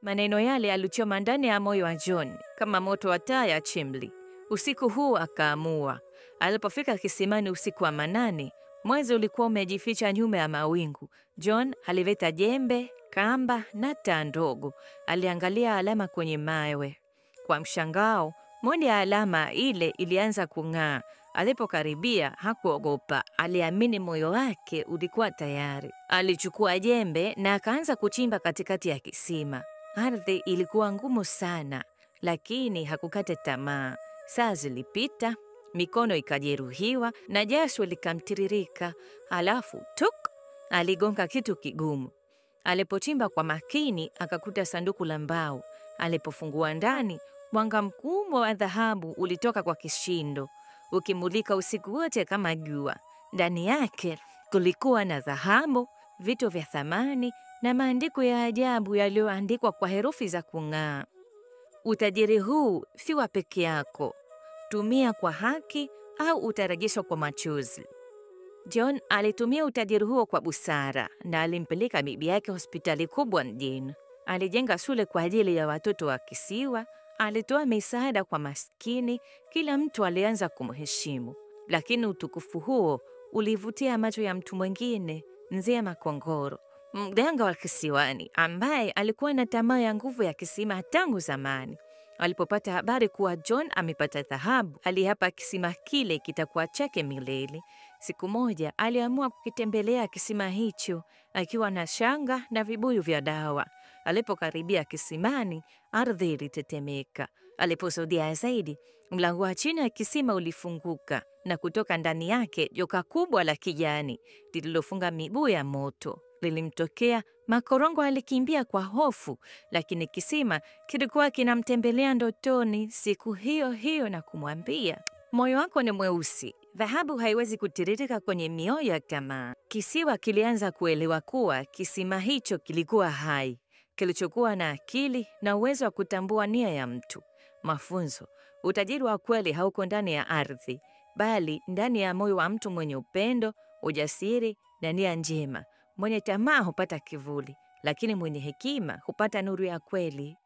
Maneno yale yalichoma ndani ya moyo wa John kama moto wa taa ya chimli. Usiku huu akaamua. Alipofika kisimani usiku wa manane, mwezi ulikuwa umejificha nyuma ya mawingu. John alileta jembe, kamba na taa ndogo. Aliangalia alama kwenye mawe. Kwa mshangao, moja ya alama ile ilianza kung'aa. Alipokaribia hakuogopa, aliamini moyo wake ulikuwa tayari. Alichukua jembe na akaanza kuchimba katikati ya kisima. Ardhi ilikuwa ngumu sana, lakini hakukata tamaa. Saa zilipita, mikono ikajeruhiwa na jasho likamtiririka. Halafu tuk, aligonga kitu kigumu. Alipochimba kwa makini, akakuta sanduku la mbao. Alipofungua ndani, mwanga mkubwa wa dhahabu ulitoka kwa kishindo, ukimulika usiku wote kama jua. Ndani yake kulikuwa na dhahabu, vitu vya thamani na maandiko ya ajabu yaliyoandikwa kwa herufi za kung'aa. Utajiri huu si wa peke yako. Tumia kwa haki au utarejeshwa kwa machozi. John alitumia utajiri huo kwa busara na alimpeleka bibi yake hospitali kubwa mjini. Alijenga shule kwa ajili ya watoto wa kisiwa. Alitoa misaada kwa maskini. Kila mtu alianza kumheshimu. Lakini utukufu huo ulivutia macho ya mtu mwingine, Mzee Makongoro, mganga wa kisiwani ambaye alikuwa na tamaa ya nguvu ya kisima tangu zamani. Alipopata habari kuwa John amepata dhahabu, aliapa kisima kile kitakuwa chake milele. Siku moja aliamua kukitembelea kisima hicho akiwa na shanga na vibuyu vya dawa. Alipokaribia kisimani, ardhi ilitetemeka. Aliposogea zaidi, mlango wa chini ya kisima ulifunguka na kutoka ndani yake joka kubwa la kijani lililofunga miguu ya moto lilimtokea. Makorongo alikimbia kwa hofu, lakini kisima kilikuwa kinamtembelea ndotoni siku hiyo hiyo na kumwambia, moyo wako ni mweusi, dhahabu haiwezi kutiririka kwenye mioyo ya tamaa. Kisiwa kilianza kuelewa kuwa kisima hicho kilikuwa hai, kilichokuwa na akili na uwezo wa kutambua nia ya mtu. Mafunzo: utajiri wa kweli hauko ndani ya ardhi, bali ndani ya moyo wa mtu mwenye upendo, ujasiri na nia njema. Mwenye tamaa hupata kivuli, lakini mwenye hekima hupata nuru ya kweli.